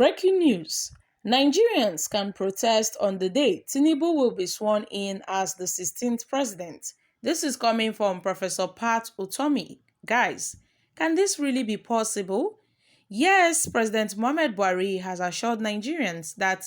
Breaking news. Nigerians can protest on the day Tinubu will be sworn in as the 16th president. This is coming from Professor Pat Utomi. Guys, can this really be possible? Yes, President Mohamed Buhari has assured Nigerians that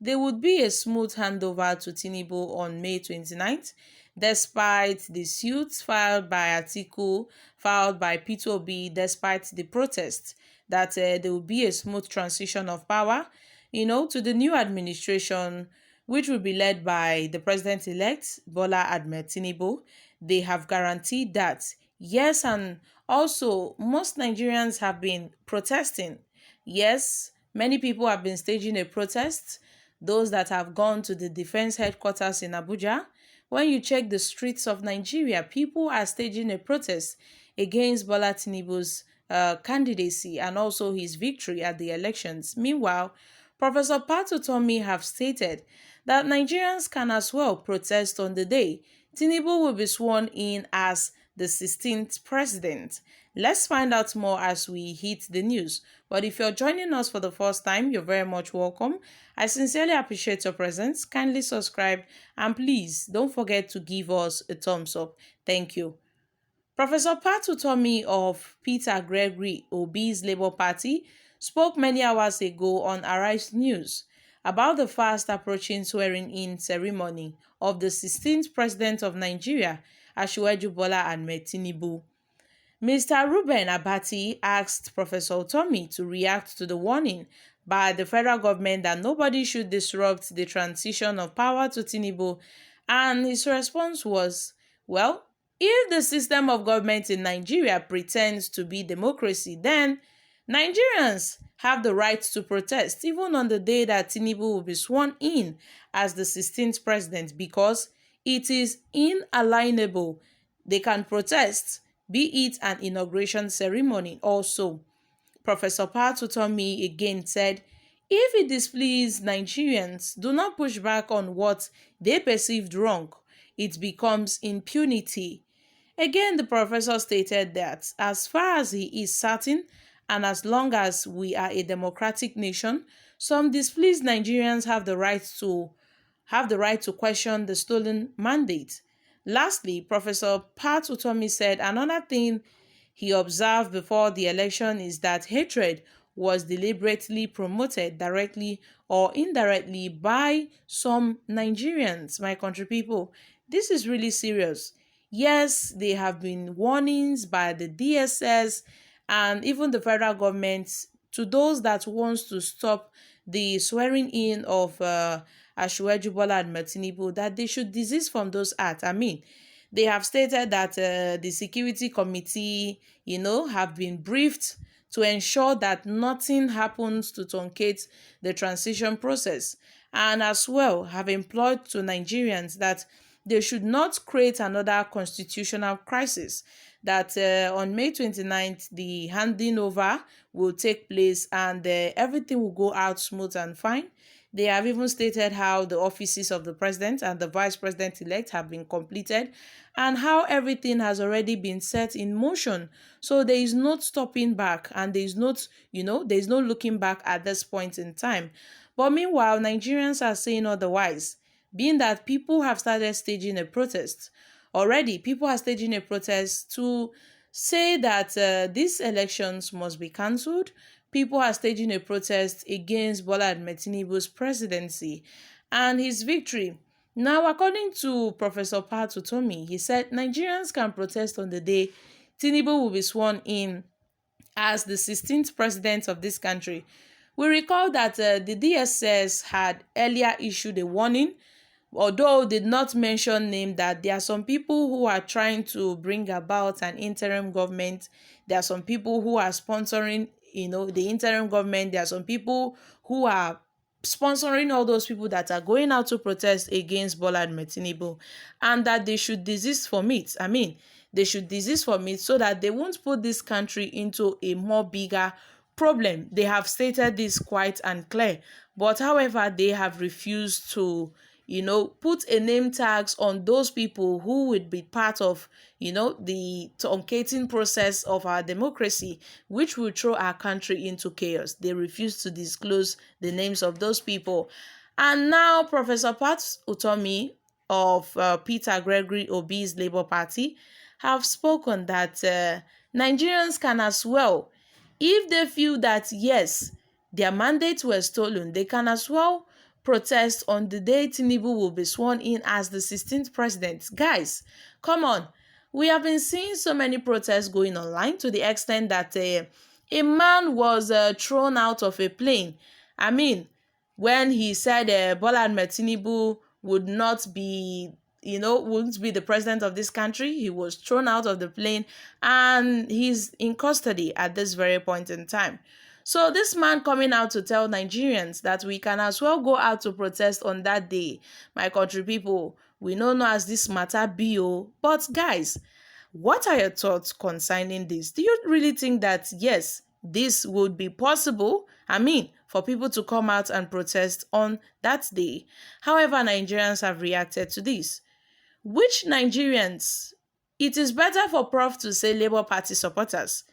there would be a smooth handover to Tinubu on May 29th, despite the suits filed by Atiku, filed by P2B, despite the protests, that there will be a smooth transition of power, to the new administration, which will be led by the president-elect, Bola Ahmed Tinubu. They have guaranteed that. Yes, and also most Nigerians have been protesting. Yes, many people have been staging a protest. Those that have gone to the defense headquarters in Abuja. When you check the streets of Nigeria, people are staging a protest against Bola Tinubu's candidacy and also his victory at the elections. Meanwhile, Professor Patutomi have stated that Nigerians can as well protest on the day Tinubu will be sworn in as the 16th president. Let's find out more as we hit the news. But if you're joining us for the first time, you're very much welcome. I sincerely appreciate your presence. Kindly subscribe and please don't forget to give us a thumbs up. Thank you. Professor Patutomi of Peter Gregory Obi's Labour Party spoke many hours ago on Arise News about the fast approaching swearing-in ceremony of the 16th President of Nigeria, Asiwaju Bola Ahmed Tinubu. Mr. Ruben Abati asked Professor Utomi to react to the warning by the federal government that nobody should disrupt the transition of power to Tinubu, and his response was, well, if the system of government in Nigeria pretends to be democracy, then Nigerians have the right to protest even on the day that Tinubu will be sworn in as the 16th president because it is inalienable. They can protest, be it an inauguration ceremony also. Professor Patutomi again said, if it displeases Nigerians, do not push back on what they perceived wrong. It becomes impunity. Again, the professor stated that as far as he is certain, and as long as we are a democratic nation, some displeased Nigerians have the right to question the stolen mandate. Lastly, Professor Pat Utomi said another thing he observed before the election is that hatred was deliberately promoted directly or indirectly by some Nigerians, my country people. This is really serious. Yes, there have been warnings by the DSS and even the federal government to those that wants to stop the swearing in of Asiwaju Bola Ahmed Tinubu that they should desist from those acts. I mean, they have stated that the security committee, have been briefed to ensure that nothing happens to truncate the transition process, and as well have employed to Nigerians that they should not create another constitutional crisis, that on May 29th, the handing over will take place and everything will go out smooth and fine. They have even stated how the offices of the president and the vice president-elect have been completed and how everything has already been set in motion. So there is no stopping back and there is not, there is no looking back at this point in time. But meanwhile, Nigerians are saying otherwise, being that people have started staging a protest. Already, people are staging a protest to say that these elections must be cancelled. People are staging a protest against Bola Ahmed Tinubu's presidency and his victory. Now, according to Professor Patutomi, he said Nigerians can protest on the day Tinubu will be sworn in as the 16th president of this country. We recall that the DSS had earlier issued a warning, although did not mention name, that there are some people who are trying to bring about an interim government. There are some people who are sponsoring, the interim government. There are some people who are sponsoring all those people that are going out to protest against Bola Ahmed Tinubu, and that they should desist from it. I mean, they should desist from it so that they won't put this country into a more bigger problem. They have stated this quite and clear, but however, they have refused to put a name tags on those people who would be part of, the truncating process of our democracy, which will throw our country into chaos. They refuse to disclose the names of those people. And now Professor Pat Utomi of Peter Gregory Obi's Labour Party have spoken that Nigerians can as well, if they feel that yes, their mandates were stolen, they can as well protest on the day Tinubu will be sworn in as the 16th president. Guys, come on. We have been seeing so many protests going online to the extent that a man was thrown out of a plane. I mean, when he said Bola Ahmed Tinubu would not be, wouldn't be the president of this country, he was thrown out of the plane and he's in custody at this very point in time. So this man coming out to tell Nigerians that we can as well go out to protest on that day. My country people, we know as this matter be. But guys, what are your thoughts concerning this? Do you really think that yes, this would be possible? I mean, for people to come out and protest on that day. However, Nigerians have reacted to this. Which Nigerians? It is better for Prof to say Labour Party supporters.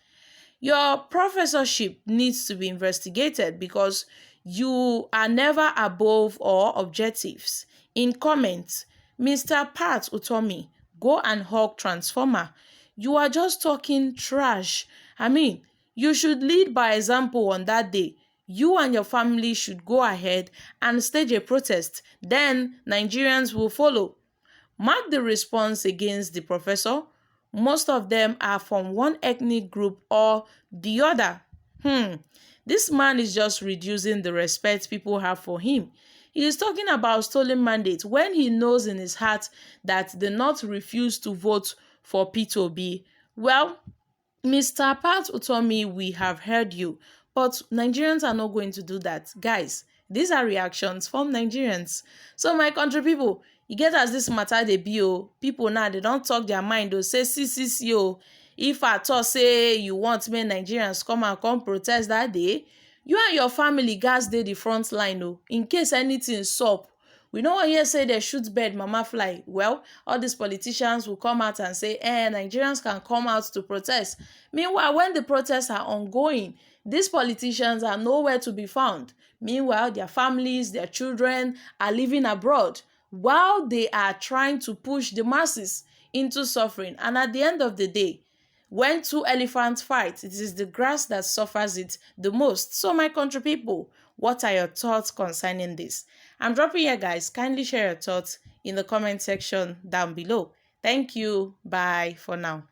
Your professorship needs to be investigated because you are never above all objectives. In comments, Mr. Pat Utomi, go and hug Transformer. You are just talking trash. I mean, you should lead by example on that day. You and your family should go ahead and stage a protest. Then Nigerians will follow. Mark the response against the professor. Most of them are from one ethnic group or the other. This man is just reducing the respect people have for him. He is talking about stolen mandate when he knows in his heart that the North refused to vote for P2B. Well, Mr. Pat Utomi, we have heard you, but Nigerians are not going to do that. Guys, these are reactions from Nigerians. So my country people, you get as this matter dey be people now they don't talk their mind say see if at all say you want make Nigerians come protest that day, you and your family gats dey the front line in case anything sup. We no wan hear say they shoot bird mama fly. Well, all these politicians will come out and say Nigerians can come out to protest. Meanwhile, when the protests are ongoing, these politicians are nowhere to be found. Meanwhile, their families, their children are living abroad while they are trying to push the masses into suffering. And at the end of the day, when two elephants fight, it is the grass that suffers it the most. So my country people, what are your thoughts concerning this? I'm dropping here, guys. Kindly share your thoughts in the comment section down below. Thank you. Bye for now.